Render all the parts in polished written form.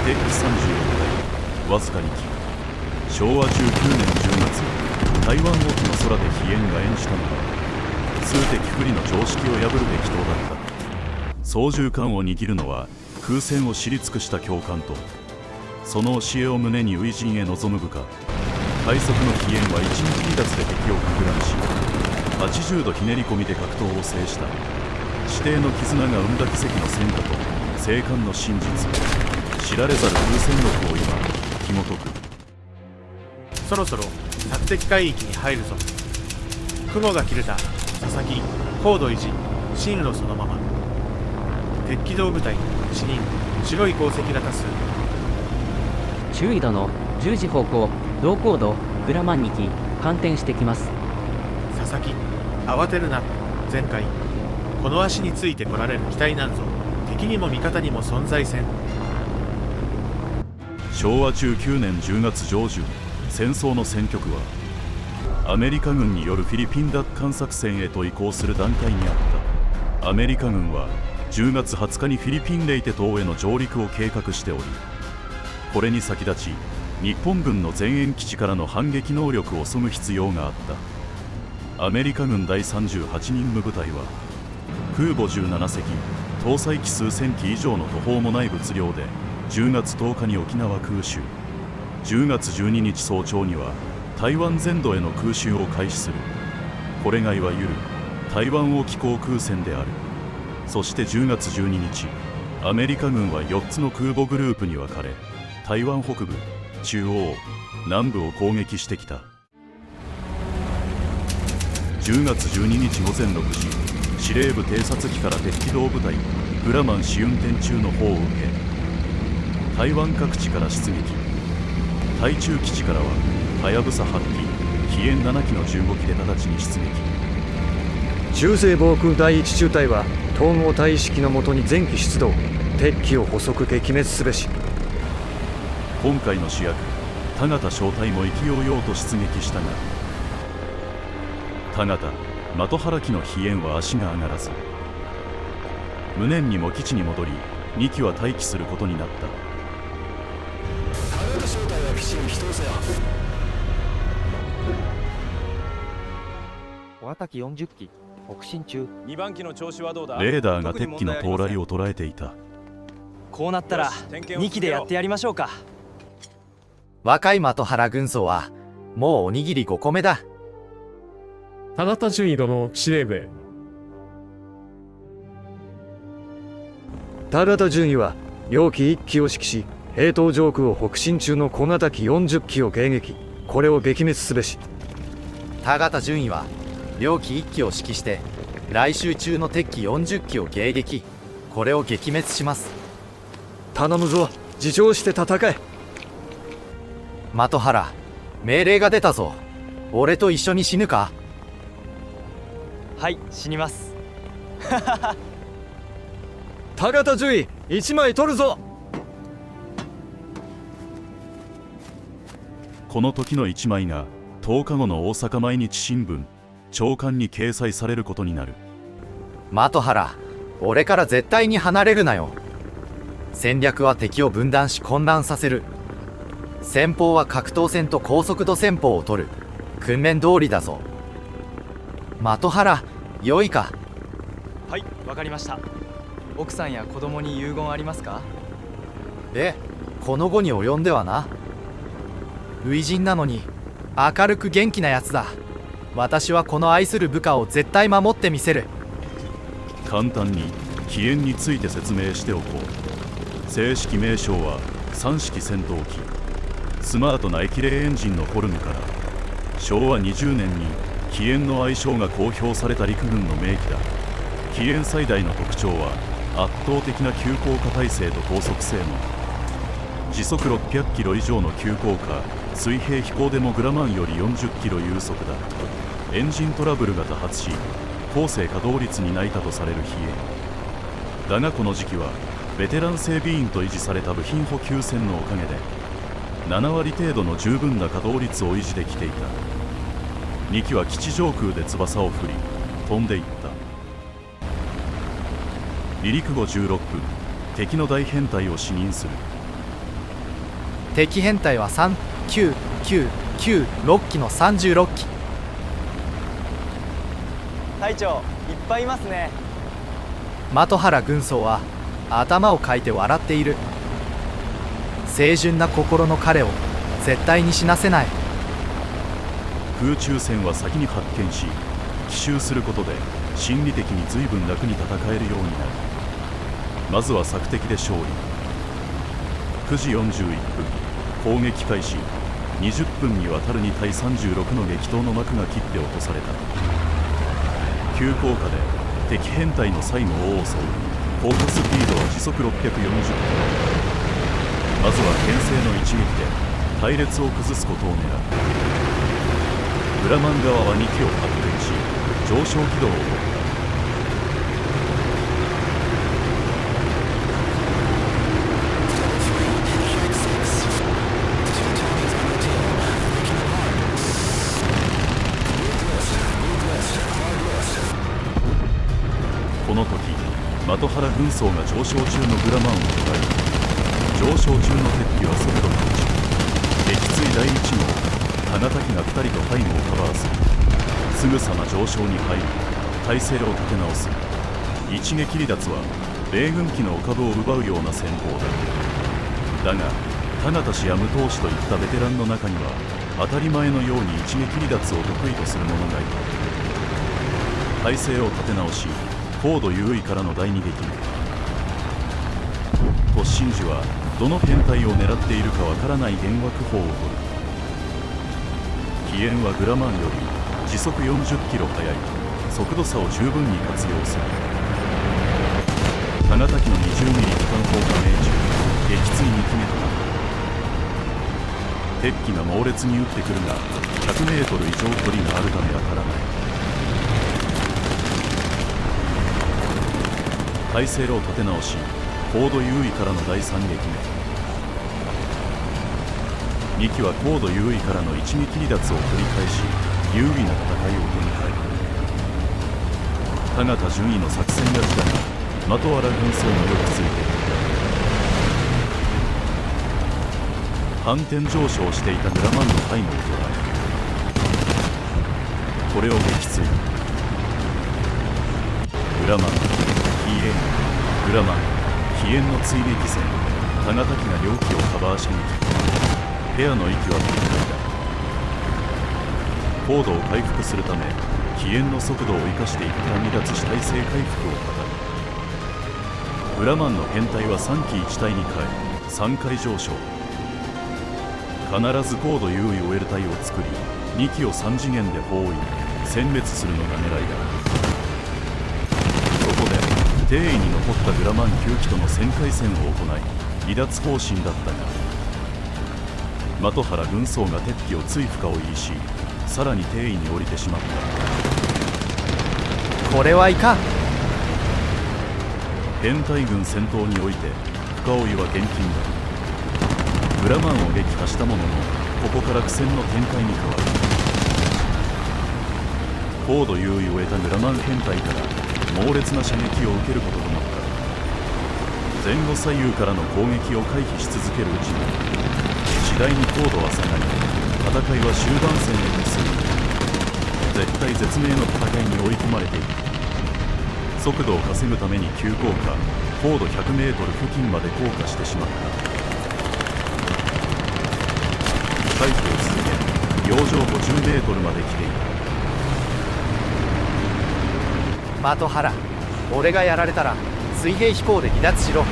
敵機36台、わずか2機。昭和19年10月、台湾沖の空で飛燕が演じたのは数敵不利の常識を破る激闘だった。操縦桿を握るのは空戦を知り尽くした教官と、その教えを胸に初陣へ臨む部下。快速の飛燕は一撃離脱で敵をか乱し、80度ひねり込みで格闘を制した。師弟の絆が生んだ奇跡の戦果と生還の真実、知られざる風戦録を今紐解く。そろそろ索敵海域に入るぞ。雲が切れた佐々木、高度維持、進路そのまま。鉄機動部隊死人、白い鉱石が多数。注意殿、10時方向、同高度グラマン2機反転してきます。佐々木、慌てるな。前回この足についてこられる機体なんぞ敵にも味方にも存在せん。昭和19年10月上旬、戦争の戦局はアメリカ軍によるフィリピン奪還作戦へと移行する段階にあった。アメリカ軍は10月20日にフィリピンレイテ島への上陸を計画しており、これに先立ち日本軍の前縁基地からの反撃能力を削ぐ必要があった。アメリカ軍第38任務部隊は空母17隻、搭載機数千機以上の途方もない物量で10月10日に沖縄空襲、10月12日早朝には台湾全土への空襲を開始する。これがいわゆる台湾沖航空戦である。そして10月12日、アメリカ軍は4つの空母グループに分かれ、台湾北部、中央、南部を攻撃してきた。10月12日午前6時、司令部偵察機から敵機動部隊グラマン試運転中の砲を受け、台湾各地から出撃。台中基地からははやぶさ8機、飛燕7機の15機で直ちに出撃。中西防空第一中隊は統合隊意識のもとに全機出動、敵機を捕捉撃滅すべし。今回の主役田形小隊も意気揚々と出撃したが、田形的原機の飛燕は足が上がらず、無念にも基地に戻り2機は待機することになった。田形小隊は基地に人をせや。小型機40機北進中。2番機の調子はどうだ。レーダーが敵機の到来を捉えていた。こうなったら2機でやってやりましょうか。若い的原軍曹はもうおにぎり5個目だ。田中淳尉殿、司令部へ。田形淳尉は両機1機を指揮し、平東上空を北進中の小型機40機を迎撃、これを撃滅すべし。田形淳尉は両機1機を指揮して来襲中の敵機40機を迎撃、これを撃滅します。頼むぞ、自重して戦え。的原、命令が出たぞ。俺と一緒に死ぬか。はい、死にます。田形淳尉、1枚取るぞ。この時の1枚が10日後の大阪毎日新聞朝刊に掲載されることになる。的原、俺から絶対に離れるなよ。戦略は敵を分断し混乱させる。戦法は格闘戦と高速度戦法を取る。訓練通りだぞ。的原、良いか。はい、わかりました。奥さんや子供に遺言ありますか。この後に及んではな。初陣なのに明るく元気なやつだ。私はこの愛する部下を絶対守ってみせる。簡単に飛燕について説明しておこう。正式名称は3式戦闘機。スマートな液冷エンジンのフォルムから昭和20年に飛燕の愛称が公表された陸軍の名機だ。飛燕最大の特徴は圧倒的な急降下耐性と高速性能。時速600キロ以上の急降下、水平飛行でもグラマンより40キロ有速だ。エンジントラブルが多発し高性稼働率に泣いたとされる飛燕だが、この時期はベテラン整備員と維持された部品補給線のおかげで7割程度の十分な稼働率を維持できていた。2機は基地上空で翼を振り飛んでいった。離陸後16分、敵の大編隊を視認する。敵編隊は39996機の36機。隊長、いっぱいいますね。的原軍曹は頭をかいて笑っている。清純な心の彼を絶対に死なせない。空中戦は先に発見し奇襲することで心理的に随分楽に戦えるようになる。まずは索敵で勝利。9時41分攻撃開始。20分にわたる2対36の激闘の幕が切って落とされた。急降下で敵編隊の最後を襲う。降下スピードは時速640キロ。まずは牽制の一撃で隊列を崩すことを狙う。グラマン側は2機を発見し上昇軌道を取った。この時的原軍曹が上昇中のグラマンを捉え、上昇中の鉄機は速度が落ち、撃墜第1号田中機が2人と背後をカバーする。すぐさま上昇に入り態勢を立て直す。一撃離脱は米軍機のお株を奪うような戦法だ。だが田中氏や武藤氏といったベテランの中には当たり前のように一撃離脱を得意とする者がいた。態勢を立て直し高度優位からの第二撃目。突進時はどの編隊を狙っているかわからない幻惑砲を取る。飛燕はグラマンより時速40キロ速い。速度差を十分に活用する。田中機の20ミリ機関砲が命中。撃墜2機目となった。鉄機が猛烈に撃ってくるが100メートル以上距離があるため当たらない。態勢を立て直し高度優位からの第3撃目。2機は高度優位からの一撃離脱を繰り返し優位な戦いを展開。田形順位の作戦勝ちだが的原軍曹のよくついている。反転上昇していたグラマンの背後を捉えこれを撃墜。グラマン飛燕グラマン飛燕の追撃戦。田形機が両機をカバー射撃。ペアの息は切り替えた。高度を回復するため飛燕の速度を生かして一旦離脱し体勢回復を図る。グラマンの編隊は3機1体に変え3回上昇。必ず高度優位を得る隊を作り2機を3次元で包囲殲滅するのが狙いだ。そこで定位に残ったグラマン9機との旋回戦を行い離脱方針だったが的原軍曹が鉄機を追不可を言いしさらに定位に降りてしまった。これはいかん。編隊軍戦闘において深追いは厳禁だ。グラマンを撃破したもののここから苦戦の展開に変わる。高度優位を得たグラマン編隊から猛烈な射撃を受けることとなった。前後左右からの攻撃を回避し続けるうちに次第に高度は下がり戦いは終盤戦へと進む。絶体絶命の戦いに追い込まれている。速度を稼ぐために急降下高度 100m 付近まで降下してしまった。回避を続け洋上 50m まで来ていた。的原俺がやられたら水平飛行で離脱しろ。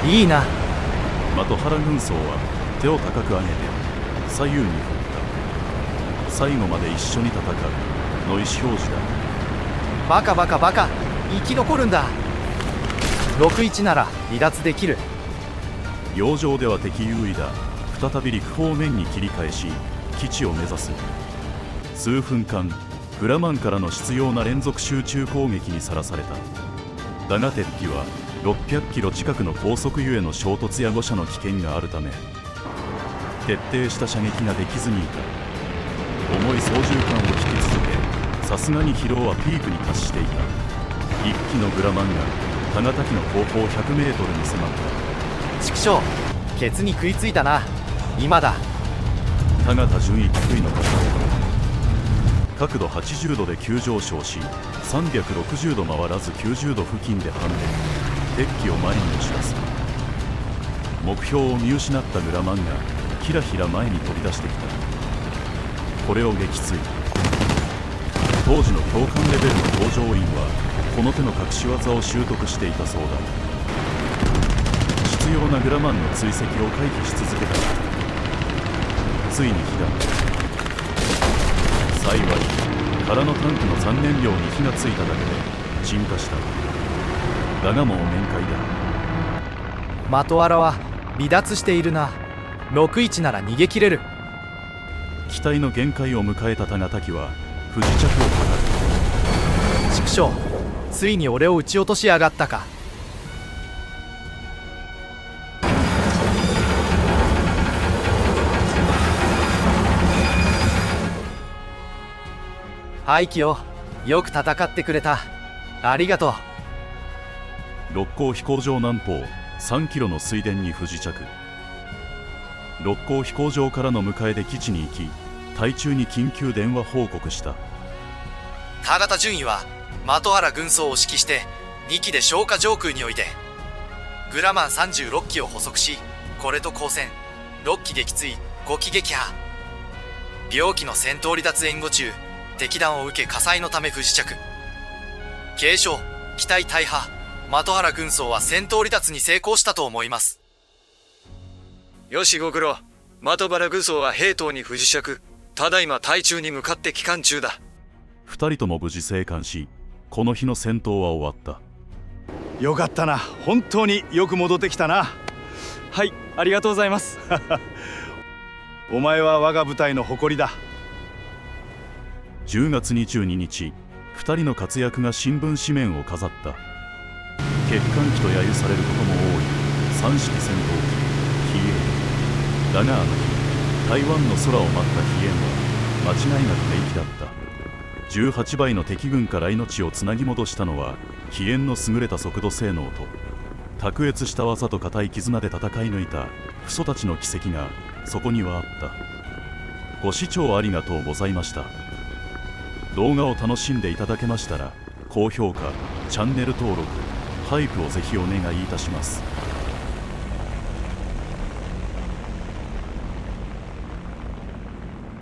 いいな。的原軍曹は手を高く上げて左右に振った。最後まで一緒に戦うの意思表示だ。バカバカバカ生き残るんだ。61なら離脱できる。洋上では敵優位だ。再び陸方面に切り返し基地を目指す。数分間グラマンからの執拗な連続集中攻撃にさらされた。だが鉄機は600キロ近くの高速ゆえの衝突や誤射の危険があるため徹底した射撃ができずにいた。重い操縦桿を引き続けさすがに疲労はピークに達していた。一機のグラマンが田形機の後方 100m に迫った。畜生ケツに食いついたな。今だ。田形順位低いのか。角度80度で急上昇し、360度回らず90度付近で反転、敵機を前に押し出す。目標を見失ったグラマンがひらひら前に飛び出してきた。これを撃墜。当時の教官レベルの搭乗員はこの手の隠し技を習得していたそうだ。必要なグラマンの追跡を回避し続けたが、ついに火が。幸い空のタンクの残燃料に火がついただけで鎮火した。だがもう限界だ。的原は離脱しているな。61なら逃げ切れる。機体の限界を迎えた田形機は不時着を図る。畜生、ついに俺を撃ち落としやがったか。廃棄よ、よく戦ってくれた。ありがとう。六甲飛行場南方3キロの水田に不時着。六甲飛行場からの迎えで基地に行き、隊中に緊急電話報告した。田形順位は的原軍曹を指揮して2機で消火上空においてグラマン36機を捕捉し、これと交戦6機撃墜5機撃破。病機の戦闘離脱援護中、敵弾を受け火災のため不時着。軽傷、機体大破。的原軍曹は戦闘離脱に成功したと思います。よしご苦労。的原軍曹は兵頭に不時着。ただいま隊中に向かって帰還中だ。2人とも無事生還し、この日の戦闘は終わった。よかったな。本当によく戻ってきたな。はい、ありがとうございます。お前は我が部隊の誇りだ。10月22日、2人の活躍が新聞紙面を飾った。欠陥機と揶揄されることも多い3式戦闘機、飛燕。だがあの日、台湾の空を舞った飛燕は間違いなく平気だった。18倍の敵軍から命をつなぎ戻したのは飛燕の優れた速度性能と卓越した技と固い絆で戦い抜いた父祖たちの奇跡がそこにはあった。ご視聴ありがとうございました。動画を楽しんでいただけましたら高評価、チャンネル登録、ハイプをぜひお願いいたします。